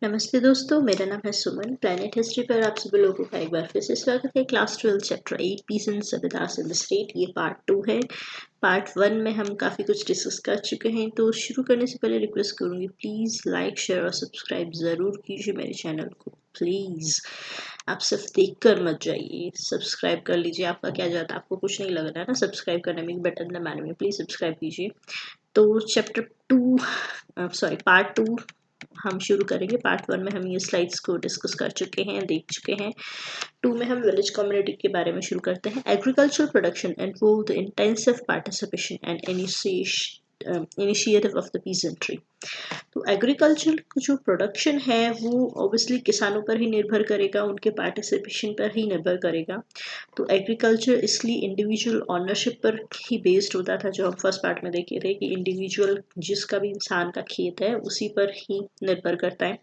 नमस्ते दोस्तों, मेरा नाम है सुमन। प्लैनेट हिस्ट्री पर आप सभी लोगों का एक बार फिर से स्वागत है। क्लास 12 चैप्टर 8 पीसन्स सभ्यतास इन द स्टेट, ये पार्ट 2 है। पार्ट 1 में हम काफ़ी कुछ डिस्कस कर चुके हैं, तो शुरू करने से पहले रिक्वेस्ट करूँगी, प्लीज़ लाइक शेयर और सब्सक्राइब ज़रूर कीजिए मेरे चैनल को। प्लीज़ आप सिर्फ देख कर मत जाइए, सब्सक्राइब कर लीजिए। आपका क्या जाता है, आपको कुछ नहीं लग रहा है ना सब्सक्राइब करने में, बटन दबाने में, प्लीज़ सब्सक्राइब कीजिए। तो चैप्टर 2 पार्ट 2 हम शुरू करेंगे। पार्ट 1 में हम ये स्लाइड्स को डिस्कस कर चुके हैं, देख चुके हैं। 2 में हम विलेज कम्युनिटी के बारे में शुरू करते हैं। Agriculture production involve the intensive participation and initiative of the peasantry. तो एग्रीकल्चर जो प्रोडक्शन है वो ऑब्वियसली किसानों पर ही निर्भर करेगा, उनके पार्टिसिपेशन पर ही निर्भर करेगा। तो एग्रीकल्चर इसलिए इंडिविजुअल ऑनरशिप पर ही बेस्ड होता था, जो हम फर्स्ट पार्ट में देखे थे कि इंडिविजुअल जिसका भी इंसान का खेत है उसी पर ही निर्भर करता है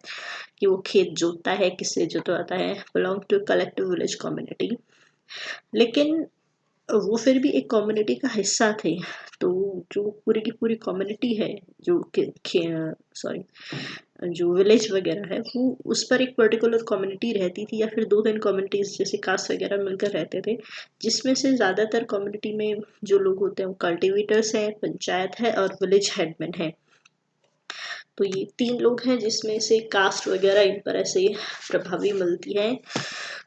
कि वो खेत जोतता है, किससे जोतवाता है। Belong to collective village community, लेकिन वो फिर भी एक कम्युनिटी का हिस्सा थे। तो जो पूरी की पूरी कम्युनिटी है, जो सॉरी जो विलेज वगैरह है, वो उस पर एक पर्टिकुलर कम्युनिटी रहती थी, या फिर 2-3 कम्युनिटीज जैसे कास्ट वगैरह मिलकर रहते थे, जिसमें से ज़्यादातर कम्युनिटी में जो लोग होते हैं वो कल्टिवेटर्स हैं, पंचायत है और विलेज हेडमैन है। तो ये 3 लोग हैं जिसमें से कास्ट वगैरह इन पर ऐसे प्रभावी मिलती है।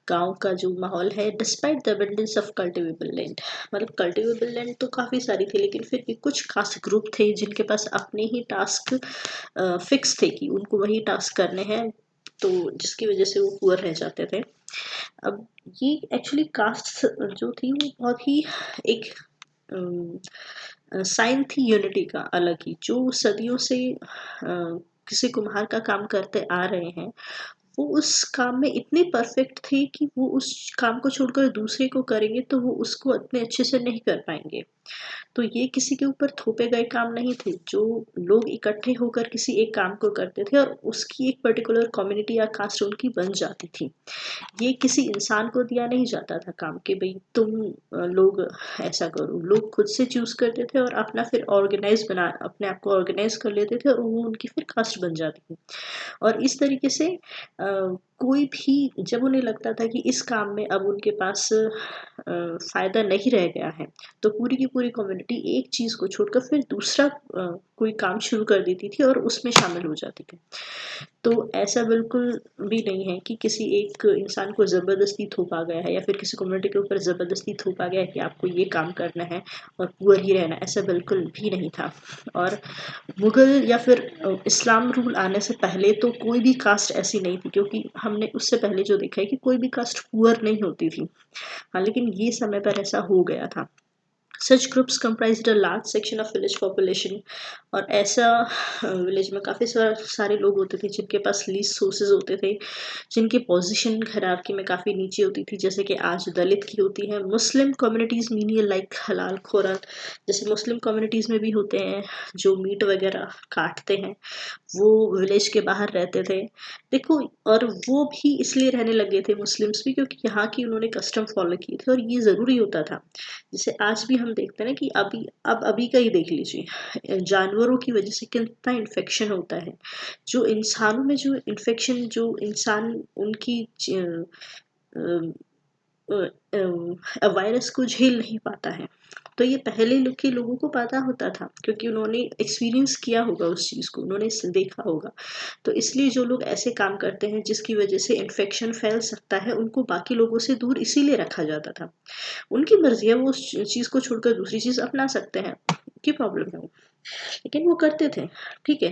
गांव का जो माहौल है, despite the abundance of cultivable land, मतलब कल्टिवेबल लैंड तो काफ़ी सारी थी, लेकिन फिर भी कुछ कास्ट ग्रुप थे जिनके पास अपने ही टास्क फिक्स थे कि उनको वही टास्क करने हैं, तो जिसकी वजह से वो पुअर रह जाते थे। अब ये एक्चुअली कास्ट जो थी वो बहुत ही एक साइन थी यूनिटी का, अलग ही, जो सदियों से किसी कुम्हार का काम करते आ रहे हैं। वो उस काम में इतने परफेक्ट थे कि वो उस काम को छोड़कर दूसरे को करेंगे तो वो उसको इतने अच्छे से नहीं कर पाएंगे। तो ये किसी के ऊपर थोपे गए काम नहीं थे, जो लोग इकट्ठे होकर किसी एक काम को करते थे और उसकी एक पर्टिकुलर कम्युनिटी या कास्ट उनकी बन जाती थी। ये किसी इंसान को दिया नहीं जाता था काम कि भाई तुम लोग ऐसा करो। लोग खुद से चूज करते थे और अपना फिर ऑर्गेनाइज बना अपने आप को ऑर्गेनाइज कर लेते थे और वो उनकी फिर कास्ट बन जाती थी। और इस तरीके से कोई भी जब उन्हें लगता था कि इस काम में अब उनके पास फ़ायदा नहीं रह गया है, तो पूरी की पूरी कम्युनिटी एक चीज़ को छोड़कर फिर दूसरा कोई काम शुरू कर देती थी और उसमें शामिल हो जाती थी। तो ऐसा बिल्कुल भी नहीं है कि किसी एक इंसान को ज़बरदस्ती थोपा गया है, या फिर किसी कम्युनिटी के ऊपर ज़बरदस्ती थोपा गया है कि आपको ये काम करना है और पुअर ही रहना, ऐसा बिल्कुल भी नहीं था। और मुगल या फिर इस्लाम रूल आने से पहले तो कोई भी कास्ट ऐसी नहीं थी, क्योंकि हमने उससे पहले जो देखा है कि कोई भी कास्ट पुअर नहीं होती थी। हाँ, लेकिन ये समय पर ऐसा हो गया था। Such groups comprised a large section of village population, और ऐसा विलेज में काफ़ी सारे लोग होते थे जिनके पास लीस्ट सोर्सेज होते थे, जिनकी पोजीशन हायरार्की में काफ़ी नीचे होती थी, जैसे कि आज दलित की होती है। मुस्लिम कम्युनिटीज़ मीनियल लाइक हलाल खोरन, जैसे मुस्लिम कम्युनिटीज़ में भी होते हैं जो मीट वगैरह काटते हैं, वो विलेज के बाहर रहते थे। देखो, और वो भी इसलिए रहने लगे थे मुस्लिम्स भी, क्योंकि यहाँ की उन्होंने कस्टम फॉलो किए थे और ये ज़रूरी होता था। जैसे आज भी हम देखते हैं ना कि अभी का ही देख लीजिए, जानवरों की वजह से कितना इन्फेक्शन होता है। जो इंसानों में जो इन्फेक्शन, जो इंसान उनकी वायरस को झेल नहीं पाता है, तो ये पहले के लोगों को पता होता था, क्योंकि उन्होंने एक्सपीरियंस किया होगा उस चीज़ को, उन्होंने देखा होगा। तो इसलिए जो लोग ऐसे काम करते हैं जिसकी वजह से इन्फेक्शन फैल सकता है, उनको बाकी लोगों से दूर इसीलिए रखा जाता था। उनकी मर्जी है, वो उस चीज़ को छोड़कर दूसरी चीज़ अपना सकते हैं, क्या प्रॉब्लम है, लेकिन वो करते थे। ठीक है,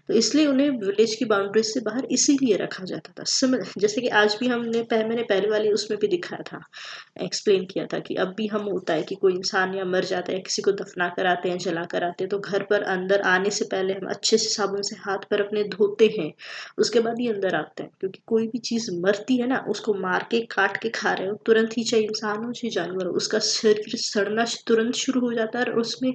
तो इसलिए उन्हें विलेज की बाउंड्रीज से बाहर इसीलिए रखा जाता था। सिमिलर जैसे कि आज भी मैंने पहले वाले उसमें भी दिखाया था, एक्सप्लेन किया था कि अब भी हम होता है कि कोई इंसान या मर जाता है, किसी को दफना कर आते हैं, जला कर आते हैं, तो घर पर अंदर आने से पहले हम अच्छे से साबुन से हाथ पर अपने धोते हैं, उसके बाद ही अंदर आते हैं। क्योंकि कोई भी चीज़ मरती है ना, उसको मार के काट के खा रहे हो तुरंत ही, चाहे इंसान हो चाहे जानवर हो, उसका शरीर सड़ना तुरंत शुरू हो जाता है और उसमें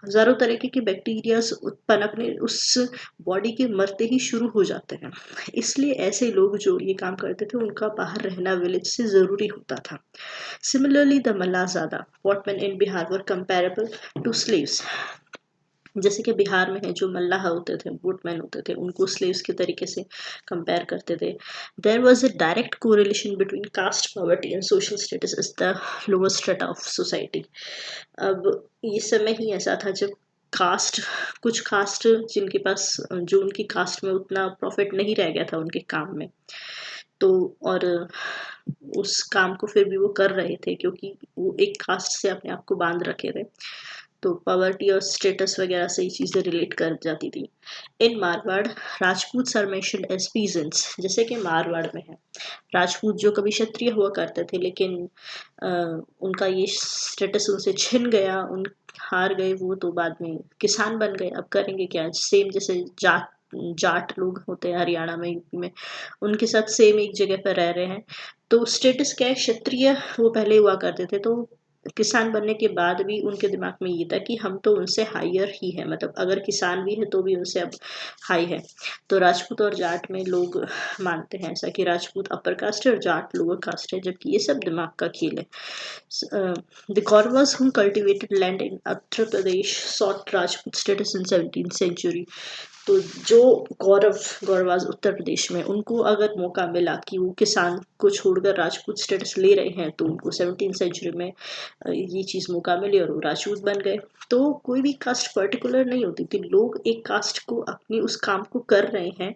हजारों तरीके के बैक्टीरियाज उत्पन्न अपने उस बॉडी के मरते ही शुरू हो जाते हैं। इसलिए ऐसे लोग जो ये काम करते थे, उनका बाहर रहना विलेज से ज़रूरी होता था। Similarly the mallahzadas boatmen in Bihar were comparable to slaves. जैसे कि बिहार में है जो मल्लाह होते थे, बोटमैन होते थे, उनको स्लेव्स के तरीके से कंपेयर करते थे। There was a direct correlation between caste poverty and social status is the lower strata of society. अब ये समय ही ऐसा था जब कास्ट, कुछ कास्ट जिनके पास, जो उनकी कास्ट में उतना प्रॉफिट नहीं रह गया था उनके काम में, तो और उस काम को फिर भी वो कर रहे थे क्योंकि वो एक कास्ट से अपने आप को बांध रखे थे, तो पॉवर्टी और स्टेटस वगैरह से ये चीज़ें रिलेट कर जाती थी। In Marwar Rajput are mentioned as peasants, जैसे कि मारवाड़ में है राजपूत जो कभी क्षत्रिय हुआ करते थे, लेकिन उनका ये स्टेटस उनसे छिन गया, उन हार गए वो, तो बाद में किसान बन गए। अब करेंगे क्या, सेम जैसे जाट जाट लोग होते हैं हरियाणा में, यूपी में, उनके साथ सेम एक जगह पर रह रहे हैं। तो स्टेटस क्या है, क्षत्रिय वो पहले हुआ करते थे, तो किसान बनने के बाद भी उनके दिमाग में ये था कि हम तो उनसे हायर ही है, मतलब अगर किसान भी है तो भी उनसे अब हाई है। तो राजपूत और जाट में लोग मानते हैं ऐसा कि राजपूत अपर कास्ट है और जाट लोअर कास्ट है, जबकि ये सब दिमाग का खेल है। The Kauravas who cultivated land in Uttar Pradesh sought Rajput status in 17th century. तो जो गौरवाज उत्तर प्रदेश में, उनको अगर मौका मिला कि वो किसान को छोड़कर राजपूत स्टेटस ले रहे हैं, तो उनको 17th सेंचुरी में ये चीज़ मौका मिली और वो राजपूत बन गए। तो कोई भी कास्ट पर्टिकुलर नहीं होती थी, लोग एक कास्ट को अपनी उस काम को कर रहे हैं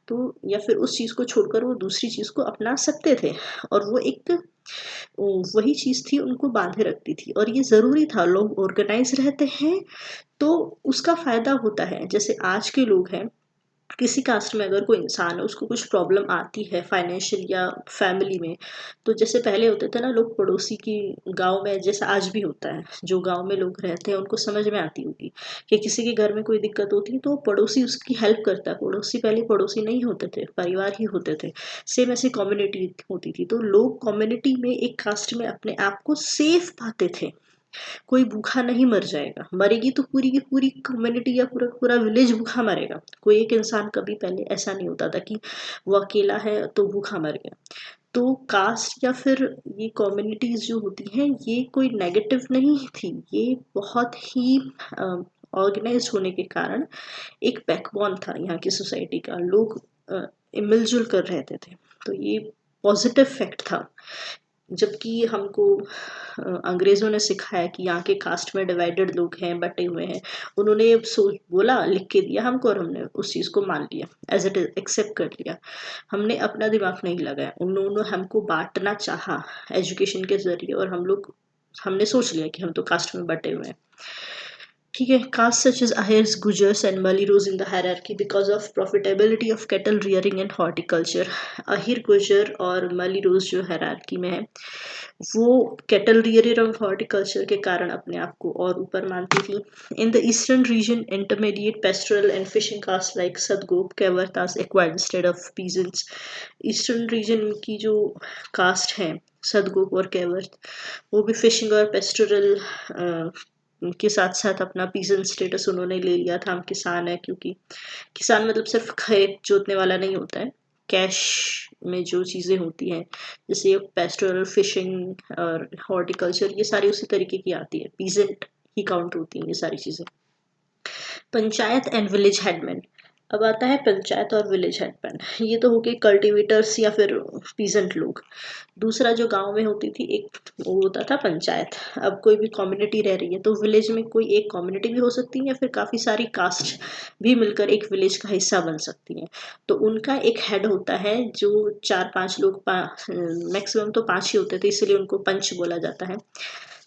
तो, या फिर उस चीज़ को छोड़कर वो दूसरी चीज़ को अपना सकते थे, और वो एक वही चीज़ थी उनको बांधे रखती थी, और ये ज़रूरी था। लोग ऑर्गेनाइज रहते हैं तो उसका फ़ायदा होता है। जैसे आज के लोग हैं, किसी कास्ट में अगर कोई इंसान है उसको कुछ प्रॉब्लम आती है फाइनेंशियल या फैमिली में, तो जैसे पहले होते थे ना लोग पड़ोसी की, गांव में जैसा आज भी होता है, जो गांव में लोग रहते हैं उनको समझ में आती होगी कि किसी के घर में कोई दिक्कत होती है तो पड़ोसी उसकी हेल्प करता है। पड़ोसी पहले पड़ोसी नहीं होते थे, परिवार ही होते थे। सेम ऐसी कम्युनिटी होती थी, तो लोग कम्युनिटी में एक कास्ट में अपने आप को सेफ पाते थे। कोई भूखा नहीं मर जाएगा, मरेगी तो पूरी की पूरी कम्युनिटी या पूरा पूरा विलेज भूखा मरेगा। कोई एक इंसान, कभी पहले ऐसा नहीं होता था कि वो अकेला है तो भूखा मर गया। तो कास्ट या फिर ये कम्युनिटीज जो होती हैं, ये कोई नेगेटिव नहीं थी, ये बहुत ही ऑर्गेनाइज्ड होने के कारण एक बैकबोन था यहाँ की सोसाइटी का। लोग मिलजुल कर रहते थे, तो ये पॉजिटिव फैक्ट था। जबकि हमको अंग्रेज़ों ने सिखाया कि यहाँ के कास्ट में डिवाइडेड लोग हैं, बटे हुए हैं। उन्होंने सोच बोला, लिख के दिया हमको, और हमने उस चीज़ को मान लिया, एज इट इज एक्सेप्ट कर लिया। हमने अपना दिमाग नहीं लगाया, उन्होंने हमको बांटना चाहा एजुकेशन के जरिए, और हमने सोच लिया कि हम तो कास्ट में बटे हुए हैं। ठीक है, castes such as Ahirs, Gujars and Mali rose in the hierarchy because of profitability of cattle rearing and horticulture. Ahir, गुजर और मली रोज जो हायरार्की में है, वो कैटल रियरिंग और हॉर्टिकल्चर के कारण अपने आप को और ऊपर मानती थी। In the eastern region intermediate pastoral and fishing caste like Sadgop Kaivartas acquired instead of peasants. Eastern region की जो कास्ट है, सदगोप और कैवर्त, वो भी फिशिंग और पेस्टोरल के साथ साथ अपना पीजेंट स्टेटस उन्होंने ले लिया था। हम किसान है, क्योंकि किसान मतलब सिर्फ खेत जोतने वाला नहीं होता है, कैश में जो चीज़ें होती हैं, जैसे पेस्टोरल, फिशिंग और हॉर्टिकल्चर, ये सारी उसी तरीके की आती है, पीजेंट ही काउंट होती हैं ये सारी चीज़ें। Panchayat and village headman. अब आता है पंचायत और विलेज हेडमैन। ये तो हो गए कल्टीवेटर्स या फिर पीजेंट लोग। दूसरा जो गांव में होती थी, एक वो होता था पंचायत। अब कोई भी कम्युनिटी रह रही है तो विलेज में कोई एक कम्युनिटी भी हो सकती है या फिर काफ़ी सारी कास्ट भी मिलकर एक विलेज का हिस्सा बन सकती हैं। तो उनका एक हेड होता है, जो 4-5 लोग, मैक्सिमम तो 5 ही होते थे, इसीलिए उनको पंच बोला जाता है।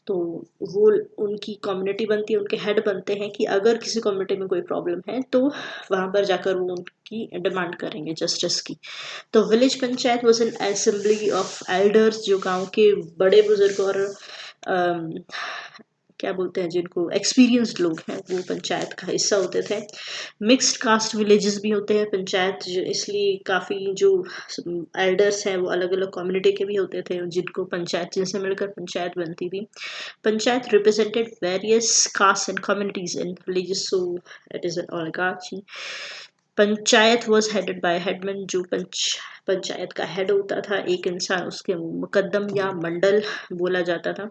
तो वो उनकी कम्युनिटी बनती है, उनके हेड बनते हैं कि अगर किसी कम्युनिटी में कोई प्रॉब्लम है तो वहाँ पर जाकर वो उनकी डिमांड करेंगे जस्टिस की। तो village panchayat was an assembly of elders, जो गांव के बड़े बुजुर्ग और अम, क्या बोलते हैं, जिनको एक्सपीरियंस्ड लोग हैं, वो पंचायत का हिस्सा होते थे। मिक्स्ड कास्ट विलेजेस भी होते हैं पंचायत, इसलिए काफ़ी जो एल्डर्स हैं वो अलग अलग कम्युनिटी के भी होते थे, जिनको पंचायत, जिनसे मिलकर पंचायत बनती थी। Panchayat represented various castes and communities in villages, so it is an oligarchy. Panchayat was headed by headman, जो पंचायत का हेड होता था एक इंसान, उसके मुकद्दम या मंडल बोला जाता था।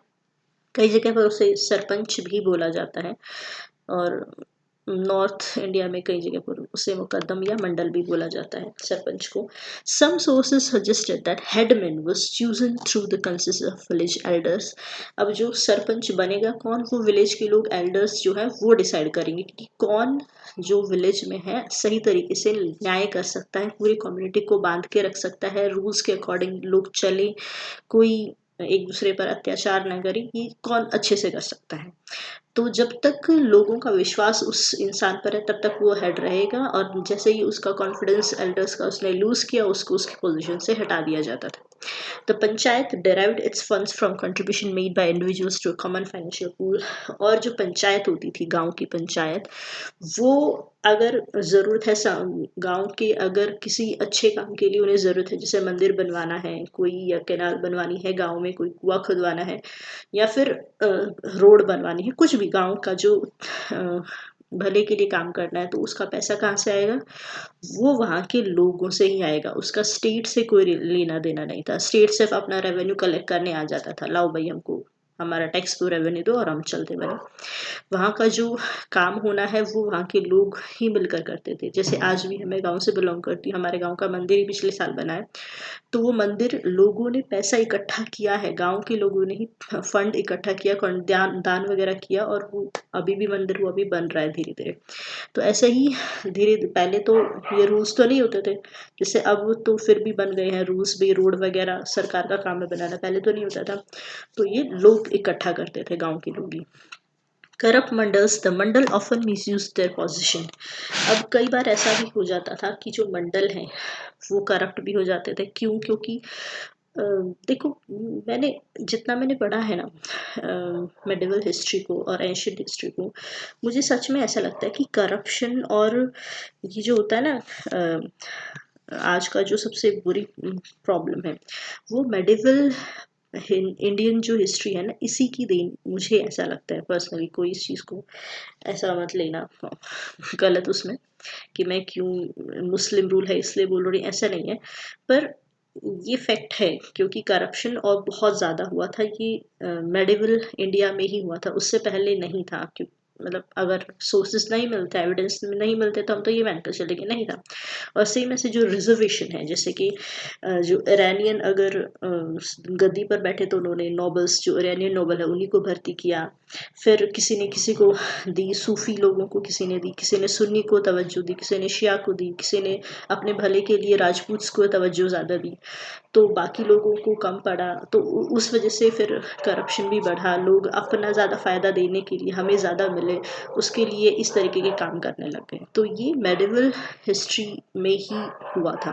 कई जगह पर उसे सरपंच भी बोला जाता है। और नॉर्थ इंडिया में कई जगह पर उसे मुकद्दम या मंडल भी बोला जाता है सरपंच को। Some sources suggested that headman was chosen through the consensus of village elders. अब जो सरपंच बनेगा कौन, वो विलेज के लोग एल्डर्स जो है वो डिसाइड करेंगे कि कौन जो विलेज में है सही तरीके से न्याय कर सकता है, पूरी कम्युनिटी को बांध के रख सकता है, रूल्स के अकॉर्डिंग लोग चले, कोई एक दूसरे पर अत्याचार न करे, ये कौन अच्छे से कर सकता है। तो जब तक लोगों का विश्वास उस इंसान पर है तब तक वो हेड रहेगा, और जैसे ही उसका कॉन्फिडेंस एल्डर्स का उसने लूज किया, उसको उसकी पोजीशन से हटा दिया जाता था। The panchayat derived its funds from contribution made by individuals to a common financial pool। और जो पंचायत होती थी, गांव की पंचायत, वो अगर ज़रूरत है गांव के, अगर किसी अच्छे काम के लिए उन्हें ज़रूरत है, जैसे मंदिर बनवाना है कोई, या कैनाल बनवानी है गांव में, कोई कुआं खुदवाना है, या फिर रोड बनवानी है, कुछ भी गांव का जो भले के लिए काम करना है, तो उसका पैसा कहाँ से आएगा, वो वहाँ के लोगों से ही आएगा। उसका स्टेट से कोई लेना देना नहीं था। स्टेट सिर्फ अपना रेवेन्यू कलेक्ट करने आ जाता था, लाओ भाई हमको हमारा टैक्स दो, रेवेन्यू दो, और हम चलते बने। वहाँ का जो काम होना है वो वहाँ के लोग ही मिलकर करते थे। जैसे आज भी मैं गांव से बिलोंग करती हूँ, हमारे गांव का मंदिर ही पिछले साल बना है, तो वो मंदिर लोगों ने पैसा इकट्ठा किया है, गांव के लोगों ने ही फंड इकट्ठा किया, दान दान वगैरह किया, और वो अभी भी मंदिर वो अभी बन रहा है धीरे धीरे। तो ऐसे ही धीरे पहले तो ये रूल्स तो नहीं होते थे, जैसे अब तो फिर भी बन गए हैं रूल्स भी, रोड वगैरह सरकार का काम है बनाना, पहले तो नहीं होता था। तो ये लोग इकट्ठा करते थे, गांव के लोग ही। Corrupt mandals, the mandal often misuse their position. अब कई बार ऐसा भी हो जाता था कि जो मंडल हैं वो करप्ट भी हो जाते थे। क्यों? क्योंकि देखो, मैंने जितना मैंने पढ़ा है ना मेडिवल हिस्ट्री को और एंशियंट हिस्ट्री को, मुझे सच में ऐसा लगता है कि करप्शन और ये जो होता है ना, आज का जो सबसे बुरी प्रॉब्लम है, वो मेडिवल इंडियन जो हिस्ट्री है ना, इसी की देन मुझे ऐसा लगता है पर्सनली। कोई इस चीज़ को ऐसा मत लेना गलत उसमें कि मैं क्यों मुस्लिम रूल है इसलिए बोल रही, ऐसा नहीं है। पर ये फैक्ट है, क्योंकि करप्शन और बहुत ज़्यादा हुआ था, ये मेडिवल इंडिया में ही हुआ था, उससे पहले नहीं था। क्यों? मतलब अगर सोर्सेज नहीं मिलते, एविडेंस नहीं मिलते, तो हम तो ये मानकर चलेंगे नहीं था। और सेम ऐसे जो रिजर्वेशन है, जैसे कि जो ईरानियन अगर गद्दी पर बैठे तो उन्होंने नोबल्स, जो ईरानियन नोबल है उन्हीं को भर्ती किया। फिर किसी ने किसी को दी, सूफी लोगों को किसी ने दी, किसी ने सुन्नी को तवज्जो दी, किसी ने शिया को दी, किसी ने अपने भले के लिए राजपूत को तवज्जो ज़्यादा दी, तो बाकी लोगों को कम पड़ा। तो उस वजह से फिर करप्शन भी बढ़ा, लोग अपना ज़्यादा फ़ायदा देने के लिए, हमें ज़्यादा मिले उसके लिए इस तरीके के काम करने लग गए। तो ये मेडिवल हिस्ट्री में ही हुआ था।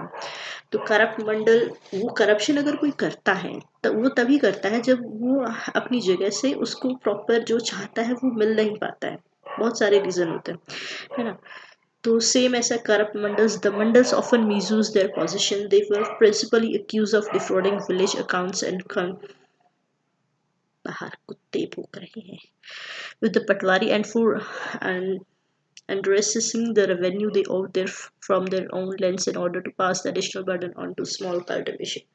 तो करप्ट मंडल, वो करप्शन अगर कोई करता है तो वो तभी करता है जब वो अपनी जगह से उसको प्रॉपर जो चाहता है वो मिल नहीं पाता है। बहुत सारे रीज़न होते हैं, है ना? तो सेम ऐसा corrupt mandals, the mandals often misuse their position, they were principally accused of defrauding village accounts and बाहर कुत्ते भौंक रहे हैं, with the patwari and for and recessing the revenue they owed from their own lands in order to pass the additional burden on to small cultivation।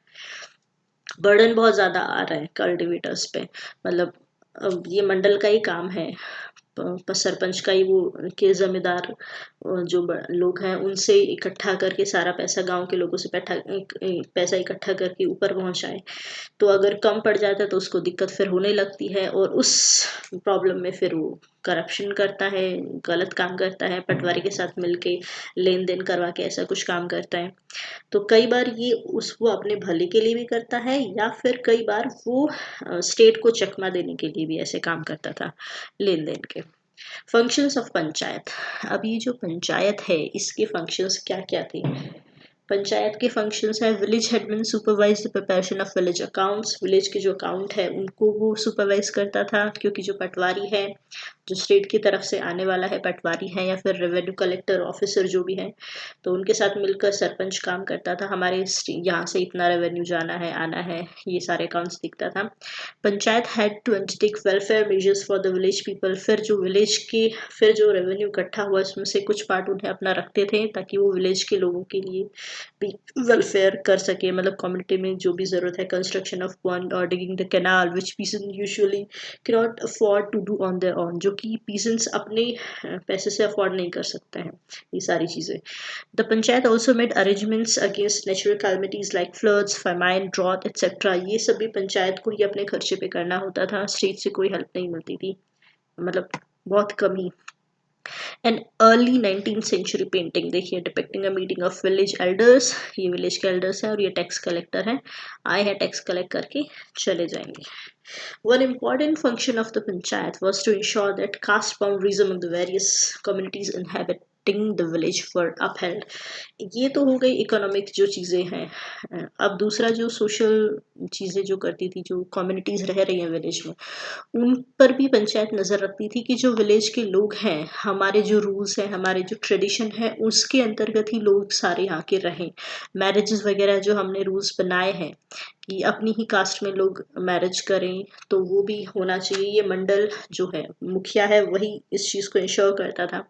Burden बहुत ज़्यादा आ रहा है cultivators पे। मतलब अब ये मंडल का ही काम है, सरपंच का ही, वो के जमींदार जो लोग हैं उनसे इकट्ठा करके सारा पैसा, गांव के लोगों से पैसा इकट्ठा करके ऊपर पहुंचाए। तो अगर कम पड़ जाता है तो उसको दिक्कत फिर होने लगती है, और उस प्रॉब्लम में फिर वो करप्शन करता है, गलत काम करता है, पटवारी के साथ मिलके लेन देन करवा के ऐसा कुछ काम करता है। तो कई बार ये उसको अपने भले के लिए भी करता है, या फिर कई बार वो स्टेट को चकमा देने के लिए भी ऐसे काम करता था, लेन देन के। Functions of panchayat. अब ये जो पंचायत है इसके फंक्शंस क्या क्या थे? पंचायत के फंक्शंस है, village headman supervise the preparation of village accounts. Village के जो अकाउंट है उनको वो सुपरवाइज करता था, क्योंकि जो पटवारी है, जो स्टेट की तरफ से आने वाला है, पटवारी है या फिर रेवेन्यू कलेक्टर ऑफिसर जो भी है, तो उनके साथ मिलकर सरपंच काम करता था। हमारे यहाँ से इतना रेवेन्यू जाना है, आना है, ये सारे अकाउंट्स दिखता था। Panchayat had to undertake welfare measures for the village people. फिर जो विलेज के, फिर जो रेवेन्यू इकट्ठा हुआ उसमें से कुछ पार्ट उन्हें अपना रखते थे, ताकि वो विलेज के लोगों के लिए भी वेलफेयर कर सके, मतलब कम्युनिटी में जो भी ज़रूरत है, कंस्ट्रक्शन ऑफ पॉन्ड और digging the canal which peasant usually cannot afford to do on their own, जो कि पीसन्स अपने पैसे से अफोर्ड नहीं कर सकते हैं ये सारी चीज़ें। The panchayat also made arrangements against natural calamities like floods, famine, drought etcetera. ये सभी पंचायत को ही अपने खर्चे पे करना होता था, स्टेट से कोई हेल्प नहीं मिलती थी, मतलब बहुत कम ही। An early 19th century painting देखिए, depicting a meeting of village elders, ये विलेज के एल्डर्स हैं और ये टैक्स कलेक्टर हैं, आए हैं टैक्स कलेक्ट करके चले जाएंगे। One important function of the panchayat was to ensure that caste boundaries among the various communities inhabiting the village were upheld. ये तो हो गई इकोनॉमिक जो चीज़ें हैं। अब दूसरा जो सोशल चीज़ें जो करती थी, जो कम्युनिटीज़ रह रही हैं विलेज में, उन पर भी पंचायत नज़र रखती थी कि जो विलेज के लोग हैं, हमारे जो रूल्स हैं, हमारे जो ट्रेडिशन है, उसके अंतर्गत ही लोग सारे यहाँ के रहें। मैरिजेस वगैरह जो हमने रूल्स बनाए हैं कि अपनी ही कास्ट में लोग मैरिज करें, तो वो भी होना चाहिए। ये मंडल जो है, मुखिया है, वही इस चीज़ को इंश्योर करता था।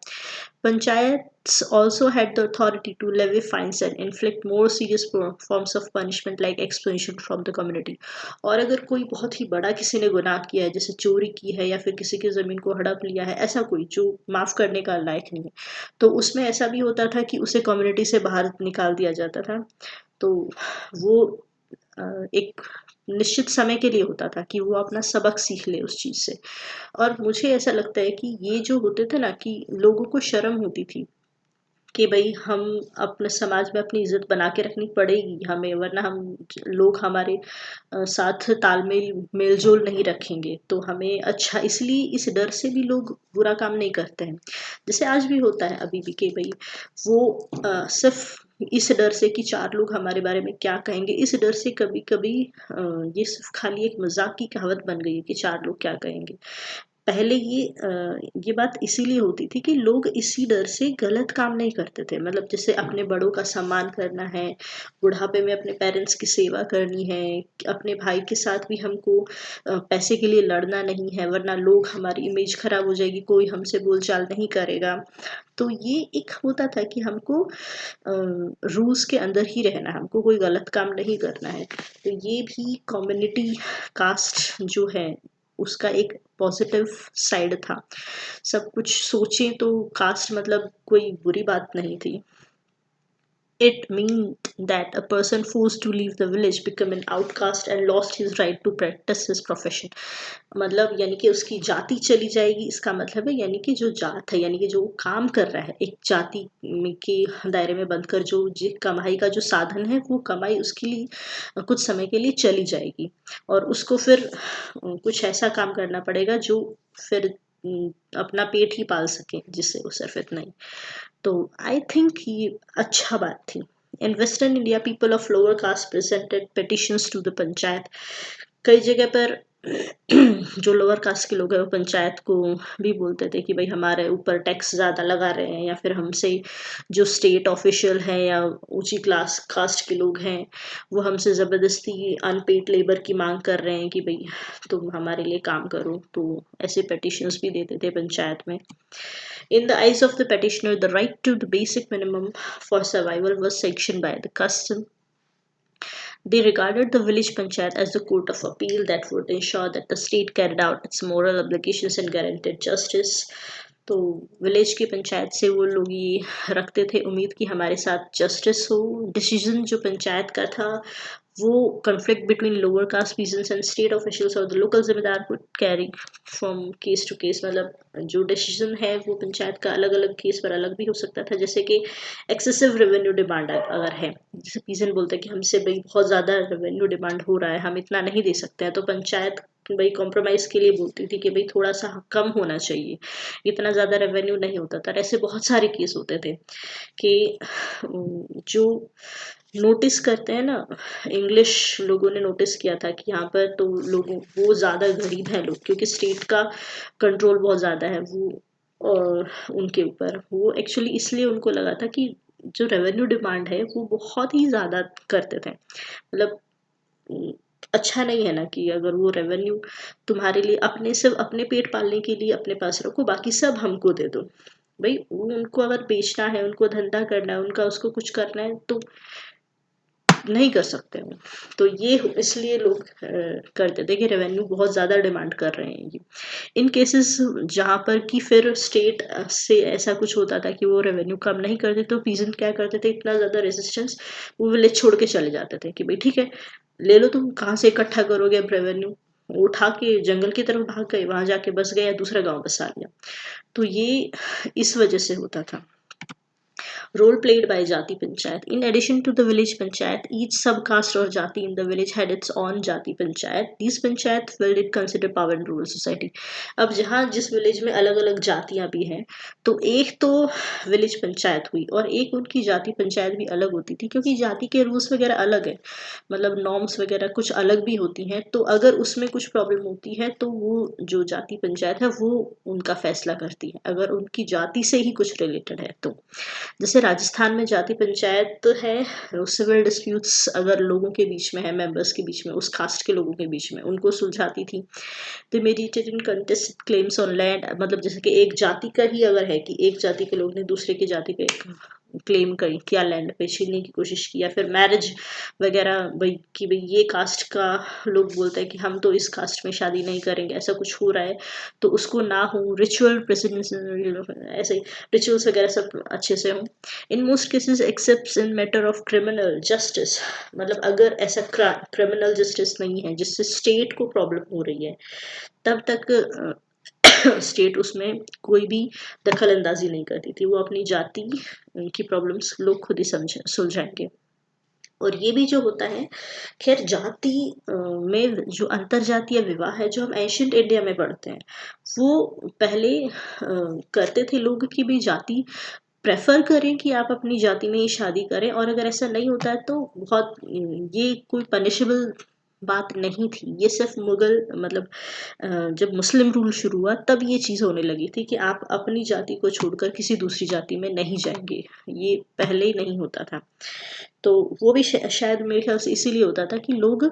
Panchayats also had the authority to levy fines and inflict more serious forms of punishment like expulsion from the community. और अगर कोई बहुत ही बड़ा किसी ने गुनाह किया है, जैसे चोरी की है या फिर किसी की ज़मीन को हड़प लिया है, ऐसा कोई जो माफ़ करने का लायक नहीं है, तो उसमें ऐसा भी होता था कि उसे कम्युनिटी से बाहर निकाल दिया जाता था। तो वो एक निश्चित समय के लिए होता था कि वो अपना सबक सीख ले उस चीज़ से। और मुझे ऐसा लगता है कि ये जो होते थे ना, कि लोगों को शर्म होती थी कि भाई हम अपने समाज में अपनी इज्जत बना के रखनी पड़ेगी हमें, वरना हम लोग हमारे साथ तालमेल मेलजोल नहीं रखेंगे, तो हमें अच्छा, इसलिए इस डर से भी लोग बुरा काम नहीं करते हैं। जैसे आज भी होता है अभी भी कि भाई वो सिर्फ इस डर से कि चार लोग हमारे बारे में क्या कहेंगे, इस डर से कभी कभी ये सिर्फ खाली एक मजाक की कहावत बन गई है कि चार लोग क्या कहेंगे। पहले ये बात इसीलिए होती थी कि लोग इसी डर से गलत काम नहीं करते थे, मतलब जैसे अपने बड़ों का सम्मान करना है, बुढ़ापे में अपने पेरेंट्स की सेवा करनी है, अपने भाई के साथ भी हमको पैसे के लिए लड़ना नहीं है, वरना लोग, हमारी इमेज खराब हो जाएगी, कोई हमसे बोलचाल नहीं करेगा। तो ये एक होता था कि हमको रूल्स के अंदर ही रहना है, हमको कोई गलत काम नहीं करना है। तो ये भी कम्युनिटी कास्ट जो है उसका एक पॉजिटिव साइड था। सब कुछ सोचें तो कास्ट मतलब कोई बुरी बात नहीं थी। It meant that a person forced to leave the village became an outcast and lost his right to practice his profession. मतलब यानी कि उसकी जाति चली जाएगी, इसका मतलब है यानी कि जो जात है, यानी कि जो काम कर रहा है एक जाति के दायरे में बंधकर, जो कमाई का जो साधन है, वो कमाई उसके लिए कुछ समय के लिए चली जाएगी और उसको फिर कुछ ऐसा काम करना पड़ेगा जो फिर अपना पेट ही पाल सके, जिससे वो सिर्फ इतना ही। तो आई थिंक ये अच्छा बात थी। In western India people of lower caste presented petitions to the panchayat. कई जगह पर जो लोअर कास्ट के लोग हैं वो पंचायत को भी बोलते थे कि भाई हमारे ऊपर टैक्स ज़्यादा लगा रहे हैं, या फिर हमसे जो स्टेट ऑफिशियल हैं या ऊंची क्लास कास्ट के लोग हैं वो हमसे ज़बरदस्ती अनपेड लेबर की मांग कर रहे हैं कि भाई तुम हमारे लिए काम करो। तो ऐसे पिटिशंस भी देते थे पंचायत में। In the eyes of the petitioner, the right to the basic minimum for survival was sanctioned by the custom. They regarded the village panchayat as the court of appeal that would ensure that the state carried out its moral obligations and guaranteed justice. तो village की पंचायत से वो लोग ये रखते थे उम्मीद कि हमारे साथ जस्टिस हो। डिसीजन जो पंचायत का था वो conflict between lower caste peasants and state officials और the local जिम्मेदार would carry from case to case। मतलब जो डिसीजन है वो पंचायत का अलग अलग केस पर अलग भी हो सकता था। जैसे कि एक्सेसिव रेवेन्यू डिमांड अगर है, जैसे पीजन बोलते हैं कि हमसे भाई बहुत ज़्यादा रेवेन्यू डिमांड हो रहा है, हम इतना नहीं दे सकते हैं, तो पंचायत भाई कॉम्प्रोमाइज़ के लिए बोलती थी कि भाई थोड़ा सा कम होना चाहिए, इतना ज़्यादा रेवेन्यू नहीं होता था। ऐसे बहुत सारे केस होते थे कि जो नोटिस करते हैं ना, इंग्लिश लोगों ने नोटिस किया था कि यहाँ पर तो लोगों वो ज़्यादा गरीब हैं लोग, क्योंकि स्टेट का कंट्रोल बहुत ज़्यादा है वो और उनके ऊपर। वो एक्चुअली इसलिए उनको लगा था कि जो रेवेन्यू डिमांड है वो बहुत ही ज़्यादा करते थे। मतलब अच्छा नहीं है ना कि अगर वो रेवेन्यू तुम्हारे लिए अपने सिर्फ अपने पेट पालने के लिए अपने पास रखो, बाकी सब हमको दे दो। भाई उनको अगर बेचना है, उनको धंधा करना है, उनका उसको कुछ करना है तो नहीं कर सकते वो। तो ये इसलिए लोग करते थे कि रेवेन्यू बहुत ज़्यादा डिमांड कर रहे हैं ये। इन केसेस जहाँ पर कि फिर स्टेट से ऐसा कुछ होता था कि वो रेवेन्यू कम नहीं करते, तो पीजेंट क्या करते थे, इतना ज़्यादा रेजिस्टेंस, वो विलेज छोड़ के चले जाते थे कि भाई ठीक है, ले लो, तुम कहाँ से इकट्ठा करोगे अब रेवेन्यू, उठा के जंगल की तरफ भाग गए, वहां जाके बस गए या दूसरा गांव बसा लिया। तो ये इस वजह से होता था। Role played by Jati Panchayat. In addition to the village panchayat, each subcaste or jati in the village had its own Jati Panchayat. These panchayat wielded considerable power in rural society. अब जहाँ जिस village में अलग अलग जातियां भी हैं, तो एक तो विलेज पंचायत हुई और एक उनकी जाति पंचायत भी अलग होती थी, क्योंकि जाति के रूल्स वगैरह अलग है, मतलब नॉर्म्स वगैरह कुछ अलग भी होती हैं। तो अगर उसमें कुछ प्रॉब्लम होती है तो वो जो जाति पंचायत है वो उनका फैसला करती है, अगर उनकी जाति से ही कुछ रिलेटेड है तो। जैसे राजस्थान में जाति पंचायत है, सिविल डिस्प्यूट्स अगर लोगों के बीच में है, मेंबर्स के बीच में, उस कास्ट के लोगों के बीच में, उनको सुलझाती थी। The mediated in contest claims on land, मतलब जैसे कि एक जाति का ही अगर है कि एक जाति के लोग ने दूसरे की जाति पे क्लेम करी किया, लैंड पे छीनने की कोशिश की, या फिर मैरिज वगैरह, भाई कि भाई ये कास्ट का लोग बोलते हैं कि हम तो इस कास्ट में शादी नहीं करेंगे, ऐसा कुछ हो रहा है तो उसको ना हो, रिचुअल प्रेसिडेंस, ऐसे ही रिचुअल्स वगैरह सब अच्छे से हों। In most cases accept in matter of criminal justice, मतलब अगर ऐसा क्रिमिनल जस्टिस नहीं है जिससे स्टेट को प्रॉब्लम हो रही है, तब तक स्टेट उसमें कोई भी दखल अंदाजी नहीं करती थी, वो अपनी जाति की प्रॉब्लम्स लोग खुद ही समझ सुलझाएंगे। और ये भी जो होता है, खैर जाति में जो अंतर जातीय विवाह है जो हम एंशियंट इंडिया में पढ़ते हैं, वो पहले करते थे लोग कि भी जाति प्रेफर करें कि आप अपनी जाति में ही शादी करें, और अगर ऐसा नहीं होता है तो बहुत ये कोई पनिशेबल बात नहीं थी। ये सिर्फ मुगल, मतलब जब मुस्लिम रूल शुरू हुआ तब ये चीज़ होने लगी थी कि आप अपनी जाति को छोड़कर किसी दूसरी जाति में नहीं जाएंगे, ये पहले नहीं होता था। तो वो भी शायद मेरे ख्याल से इसीलिए होता था कि लोग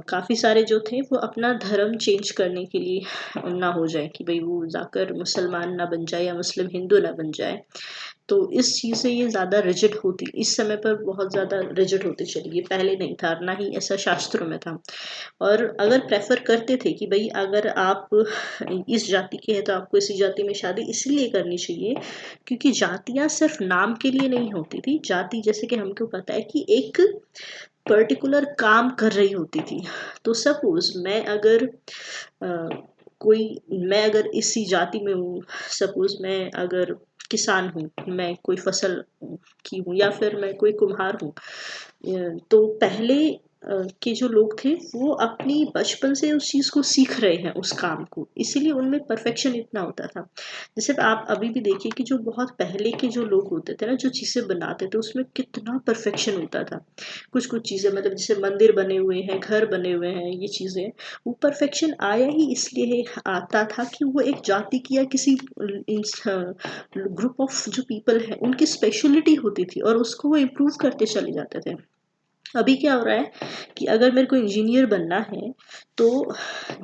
काफ़ी सारे जो थे वो अपना धर्म चेंज करने के लिए ना हो जाए कि भाई वो जाकर मुसलमान ना बन जाए या मुस्लिम हिंदू ना बन जाए। तो इस चीज़ से ये ज़्यादा रिजिड होती, इस समय पर बहुत ज़्यादा रिजिड होती चली गई, पहले नहीं था, ना ही ऐसा शास्त्रों में था। और अगर प्रेफर करते थे कि भाई अगर आप इस जाति के हैं तो आपको इसी जाति में शादी इसलिए करनी चाहिए क्योंकि जातियां सिर्फ नाम के लिए नहीं होती थी, जाति जैसे कि हमको पता है कि एक पर्टिकुलर काम कर रही होती थी। तो सपोज मैं अगर इसी जाति में हूँ, सपोज मैं अगर किसान हूँ, मैं कोई फसल की हूँ, या फिर मैं कोई कुम्हार हूँ, तो पहले के जो लोग थे वो अपनी बचपन से उस चीज़ को सीख रहे हैं, उस काम को, इसीलिए उनमें परफेक्शन इतना होता था। जैसे आप अभी भी देखिए कि जो बहुत पहले के जो लोग होते थे ना, जो चीज़ें बनाते थे उसमें कितना परफेक्शन होता था। कुछ कुछ चीज़ें, मतलब जैसे मंदिर बने हुए हैं, घर बने हुए हैं, ये चीज़ें, वो परफेक्शन आया ही इसलिए आता था कि वो एक जाति की या किसी ग्रुप ऑफ जो पीपल है उनकी स्पेशलिटी होती थी और उसको वो इम्प्रूव करते चले जाते थे। अभी क्या हो रहा है कि अगर मेरे को इंजीनियर बनना है तो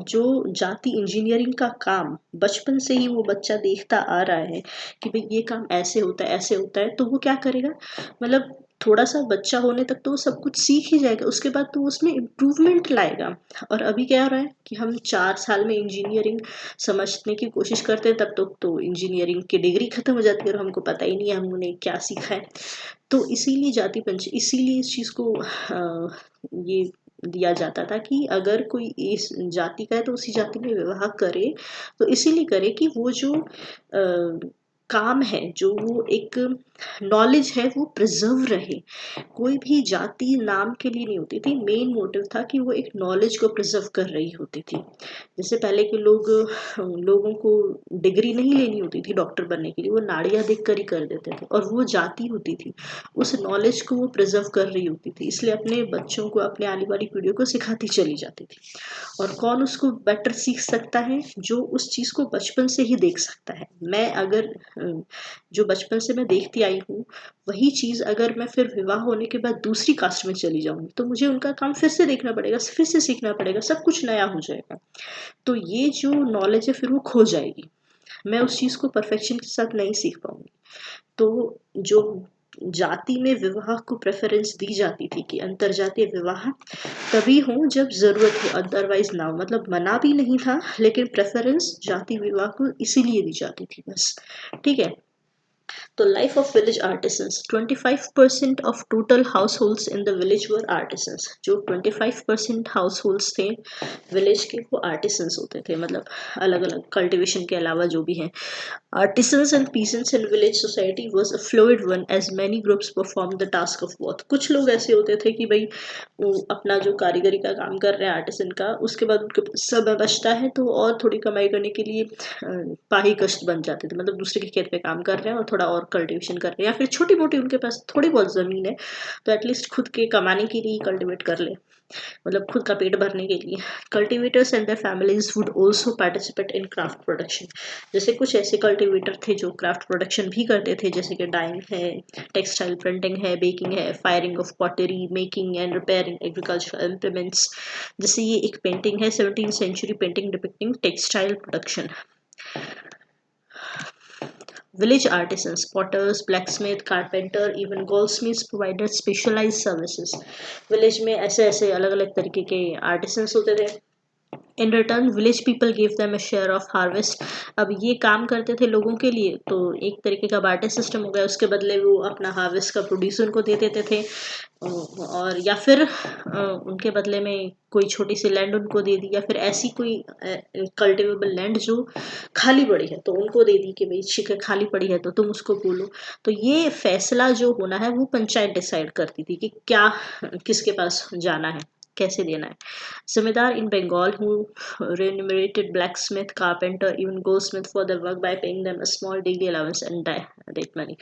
जो जाति इंजीनियरिंग का काम बचपन से ही वो बच्चा देखता आ रहा है कि भाई ये काम ऐसे होता है, ऐसे होता है, तो वो क्या करेगा, मतलब थोड़ा सा बच्चा होने तक तो वो सब कुछ सीख ही जाएगा, उसके बाद तो उसमें इम्प्रूवमेंट लाएगा। और अभी क्या हो रहा है कि हम 4 साल में इंजीनियरिंग समझने की कोशिश करते हैं, तब तक तो इंजीनियरिंग की डिग्री खत्म हो जाती है और हमको पता ही नहीं है हमने क्या सीखा है। तो इसीलिए इसीलिए इस चीज़ को ये दिया जाता था कि अगर कोई इस जाति का है तो उसी जाति में विवाह करे, तो इसीलिए करे कि वो जो काम है, जो वो एक नॉलेज है, वो प्रिजर्व रहे। कोई भी जाति नाम के लिए नहीं होती थी, मेन मोटिव था कि वो एक नॉलेज को प्रिजर्व कर रही होती थी। जैसे पहले के लोगों को डिग्री नहीं लेनी होती थी डॉक्टर बनने के लिए, वो नाड़ियाँ देख कर ही कर देते थे, और वो जाति होती थी, उस नॉलेज को वो प्रिजर्व कर रही होती थी, इसलिए अपने बच्चों को, अपने आने वाली पीढ़ियों को सिखाती चली जाती थी। और कौन उसको बेटर सीख सकता है, जो उस चीज़ को बचपन से ही देख सकता है। मैं अगर जो बचपन से मैं देखती आई हूँ, वही चीज़ अगर मैं फिर विवाह होने के बाद दूसरी कास्ट में चली जाऊंगी तो मुझे उनका काम फिर से देखना पड़ेगा, फिर से सीखना पड़ेगा, सब कुछ नया हो जाएगा। तो ये जो नॉलेज है फिर वो खो जाएगी। मैं उस चीज़ को परफेक्शन के साथ नहीं सीख पाऊँगी। तो जो जाति में विवाह को प्रेफ़रेंस दी जाती थी कि अंतरजातीय विवाह तभी हो जब ज़रूरत हो, अदरवाइज़ ना हो। मतलब मना भी नहीं था, लेकिन प्रेफ़रेंस जाति विवाह को इसीलिए दी जाती थी बस, ठीक है? तो life of village artisans, 25% of total households in the village were artisans. जो 25% हाउसहोल्ड्स थे विलेज के, वो आर्टिसंस होते थे, मतलब अलग अलग कल्टिवेशन के अलावा जो भी हैं। Artisans and peasants in village society was a fluid one as many groups perform the task of both. कुछ लोग ऐसे होते थे कि भाई वो अपना जो कारीगरी का काम कर रहे हैं आर्टिसन का, उसके बाद उनके पास समय बचता है तो और थोड़ी कमाई करने के लिए पाही कश्त बन जाते थे, मतलब दूसरे के खेत पे काम कर रहे हैं और थोड़ा और कल्टीवेशन कर रहे हैं, या फिर छोटी मोटी उनके पास थोड़ी बहुत ज़मीन है तो एटलीस्ट खुद के कमाने के लिए कल्टीवेट कर ले, मतलब खुद का पेट भरने के लिए। Cultivators and their families would also participate in craft production. जैसे कुछ ऐसे कल्टीवेटर थे जो क्राफ्ट प्रोडक्शन भी करते थे, जैसे कि डाइंग है, टेक्सटाइल प्रिंटिंग है, बेकिंग है, firing of pottery, making and repairing agricultural implements. जैसे ये एक पेंटिंग है 17th century painting depicting textile production. Village artisans, potters, blacksmith, carpenter, even goldsmiths provided specialized services. Village में ऐसे ऐसे अलग अलग तरीके के artisans होते थे। In return village people give them a share of harvest. अब ये काम करते थे लोगों के लिए, तो एक तरीके का बार्टर सिस्टम हो गया, उसके बदले वो अपना हार्वेस्ट का प्रोड्यूस उनको दे देते थे, और या फिर उनके बदले में कोई छोटी सी लैंड उनको दे दी, या फिर ऐसी कोई कल्टिवेबल लैंड जो खाली पड़ी है तो उनको दे दी कि भाई ठीक है खाली पड़ी है तो तुम उसको बोलो। तो ये फैसला जो होना है वो पंचायत डिसाइड करती थी कि क्या किसके पास जाना है, कैसे देना है। जमींदार in Bengal who remunerated blacksmith, carpenter, even goldsmith for their work by paying them a small daily allowance and direct money।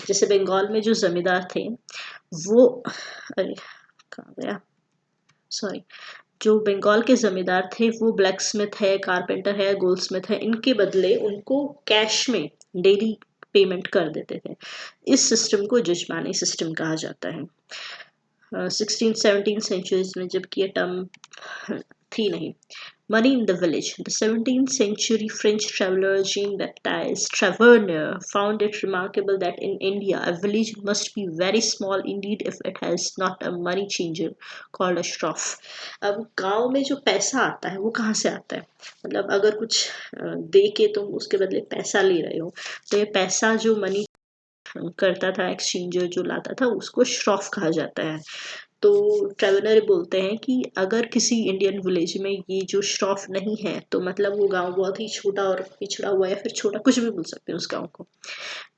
जैसे बंगाल में जो जमींदार थे वो, अरे कहाँ गया, सॉरी, जो बंगाल के जमींदार थे वो ब्लैकस्मिथ है, कारपेंटर है, गोल्डस्मिथ है, इनके बदले उनको कैश में डेली पेमेंट कर देते थे। इस सिस्टम को जजमानी सिस्टम कहा जाता है। 16th-17th सेंचुरीज में जबकि ये टर्म थी नहीं। Money in the village. The 17th century French traveler Jean-Baptiste Tavernier found it remarkable that in India a village must be very small indeed if it has not a money changer called a shroff। अब गांव में जो पैसा आता है वो कहाँ से आता है, मतलब अगर कुछ दे के तुम उसके बदले पैसा ले रहे हो, तो ये पैसा जो मनी करता था, एक्सचेंजर जो लाता था, उसको श्रॉफ कहा जाता है। तो ट्रेवलर बोलते हैं कि अगर किसी इंडियन विलेज में ये जो श्रॉफ नहीं है तो मतलब वो गांव बहुत ही छोटा और पिछड़ा हुआ, या फिर छोटा कुछ भी बोल सकते हैं उस गांव को।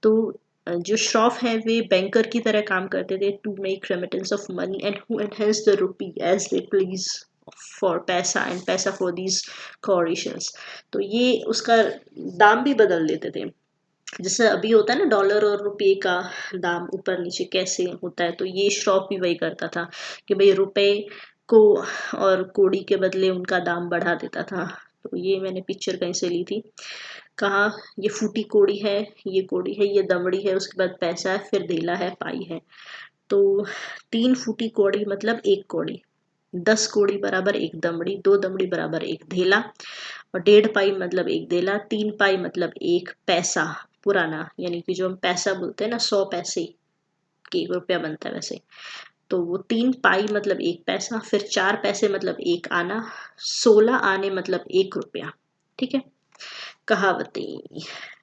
तो जो श्रॉफ है वे बैंकर की तरह काम करते थे to make remittance of money and who enhance the rupee as they please for paisa and paisa for these corrections. तो ये उसका दाम भी बदल देते थे, जैसे अभी होता है ना डॉलर और रुपये का दाम ऊपर नीचे कैसे होता है, तो ये श्रॉफ भी वही करता था कि भाई रुपए को और कोड़ी के बदले उनका दाम बढ़ा देता था। तो ये मैंने पिक्चर कहीं से ली थी, कहा ये फूटी कोड़ी है, ये कोड़ी है, ये दमड़ी है, उसके बाद पैसा है, फिर धेला है, पाई है। तो 3 फूटी कोड़ी मतलब 1 कोड़ी, 10 कोड़ी बराबर 1 दमड़ी, 2 दमड़ी बराबर 1 धेला, और 1.5 पाई मतलब 1 धेला, 3 पाई मतलब 1 पैसा पुराना, यानी कि जो हम पैसा बोलते हैं ना 100 पैसे के 1 रुपया बनता है वैसे। तो वो 3 पाई मतलब 1 पैसा, फिर 4 पैसे मतलब 1 आना, 16 आने मतलब 1 रुपया, ठीक है। कहावतें,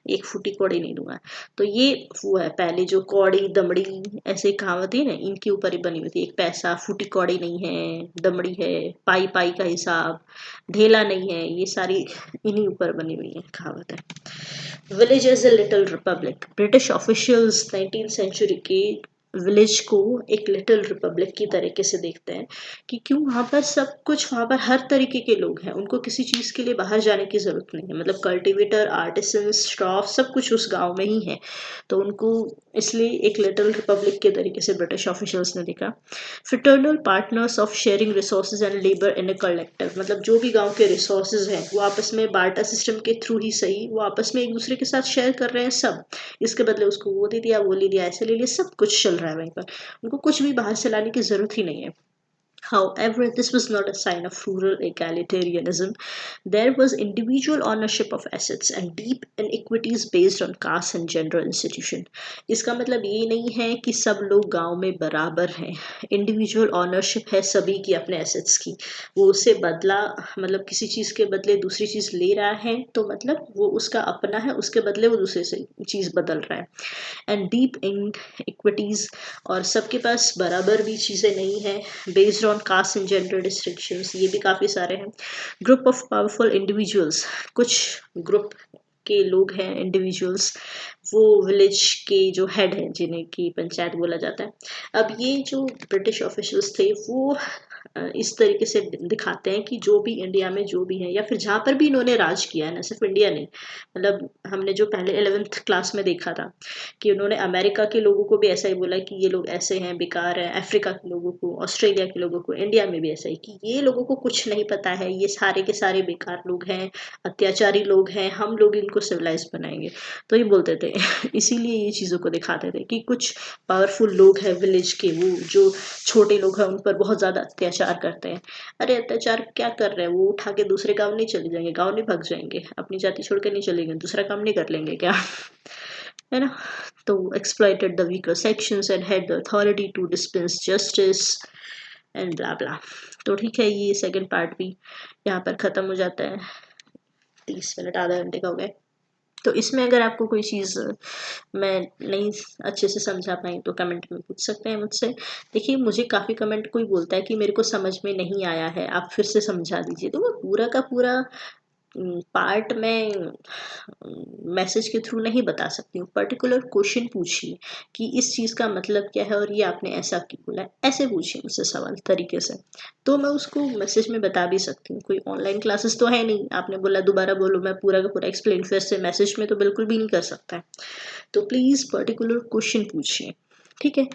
1 फूटी कौड़ी नहीं दूंगा। तो ये वो है पहले जो कौड़ी दमड़ी ऐसे कहावतें ना इनके ऊपर ही बनी हुई थी। एक पैसा, फूटी कौड़ी नहीं है, दमड़ी है, पाई पाई का हिसाब, ढेला नहीं है, ये सारी इन्हीं ऊपर बनी हुई है कहावतें। Village as a little republic. British officials 19th century के विलेज को एक लिटिल रिपब्लिक की तरीके से देखते हैं कि क्यों वहाँ पर सब कुछ, वहाँ पर हर तरीके के लोग हैं, उनको किसी चीज़ के लिए बाहर जाने की ज़रूरत नहीं है, मतलब कल्टीवेटर, आर्टिसंस, स्टाफ सब कुछ उस गांव में ही है। तो उनको इसलिए एक लिटिल रिपब्लिक के तरीके से ब्रिटिश ऑफिशियल्स ने देखा। Fraternal partners of sharing resources and labour in a collective, मतलब जो भी गांव के रिसोर्सेज हैं वो आपस में बार्टर सिस्टम के थ्रू ही सही, वो आपस में एक दूसरे के साथ शेयर कर रहे हैं सब, इसके बदले उसको वो दे दिया, वो ले लिया, ऐसे ले लिया, सब कुछ चल रहा है वहीं पर, उनको कुछ भी बाहर से लाने की जरूरत ही नहीं है। However, this was not a sign of rural egalitarianism. There was individual ownership of assets and deep inequities based on caste and gender institution. इसका मतलब ये नहीं है कि सब लोग गांव में बराबर हैं. इंडिविजुअल ऑनरशिप है सभी की अपने एसेट्स की. वो उससे बदला मतलब किसी चीज़ के बदले दूसरी चीज़ ले रहा है तो मतलब वो उसका अपना है, उसके बदले वो दूसरे से चीज़ बदल रहा है. एंड डीप इन इक्विटीज़ और सबके पास बराबर भी चीज़ें नहीं है. Based on caste and gender distinctions ये भी काफ़ी सारे हैं. ग्रुप ऑफ पावरफुल इंडिविजुअल्स, कुछ ग्रुप के लोग हैं इंडिविजुअल्स, वो विलेज के जो हेड हैं जिन्हें की पंचायत बोला जाता है. अब ये जो ब्रिटिश ऑफिशियल्स थे वो इस तरीके से दिखाते हैं कि जो भी इंडिया में जो भी है या फिर जहाँ पर भी इन्होंने राज किया है ना, सिर्फ इंडिया नहीं, मतलब हमने जो पहले 11th क्लास में देखा था कि उन्होंने अमेरिका के लोगों को भी ऐसा ही बोला कि ये लोग ऐसे हैं, बेकार हैं. अफ्रीका के लोगों को, ऑस्ट्रेलिया के लोगों को, इंडिया में भी ऐसा ही कि ये लोगों को कुछ नहीं पता है, ये सारे के सारे बेकार लोग हैं, अत्याचारी लोग हैं, हम लोग इनको सिविलाइज बनाएंगे. तो ये बोलते थे इसीलिए ये चीज़ों को दिखाते थे कि कुछ पावरफुल लोग हैं विलेज के, वो जो छोटे लोग हैं उन पर बहुत ज़्यादा अत्याचार करते हैं. अरे अत्याचार क्या कर रहे हैं, वो उठा के दूसरे गाँव नहीं चले जाएंगे, गाँव नहीं भाग जाएंगे, अपनी जाति छोड़ के नहीं चलेंगे, दूसरा काम नहीं कर लेंगे क्या, है ना. तो exploited the weaker sections and had the authority to dispense justice and blah blah. तो ठीक है, ये सेकंड पार्ट भी यहाँ पर ख़त्म हो जाता है. 30 मिनट, आधा घंटे का हो गया. तो इसमें अगर आपको कोई चीज़ मैं नहीं अच्छे से समझा पाई तो कमेंट में पूछ सकते हैं मुझसे. देखिए, मुझे काफ़ी कमेंट कोई बोलता है कि मेरे को समझ में नहीं आया है, आप फिर से समझा दीजिए, तो मैं पूरा का पूरा पार्ट में मैसेज के थ्रू नहीं बता सकती हूँ. पर्टिकुलर क्वेश्चन पूछिए कि इस चीज़ का मतलब क्या है और ये आपने ऐसा क्यों बोला है, ऐसे पूछिए मुझसे सवाल तरीके से, तो मैं उसको मैसेज में बता भी सकती हूँ. कोई ऑनलाइन क्लासेस तो है नहीं, आपने बोला दोबारा बोलो, मैं पूरा का पूरा एक्सप्लेन फिर से मैसेज में तो बिल्कुल भी नहीं कर सकता है. तो प्लीज़ पर्टिकुलर क्वेश्चन पूछिए, ठीक है.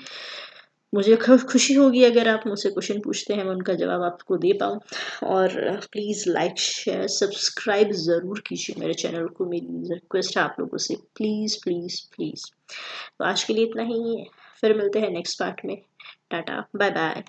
मुझे खुशी होगी अगर आप मुझसे क्वेश्चन पूछते हैं, मैं उनका जवाब आपको दे पाऊँ. और प्लीज़ लाइक शेयर सब्सक्राइब ज़रूर कीजिए मेरे चैनल को, मेरी रिक्वेस्ट है आप लोगों से, प्लीज़ प्लीज़ प्लीज़. तो आज के लिए इतना ही, फिर मिलते हैं नेक्स्ट पार्ट में. Tata, bye bye.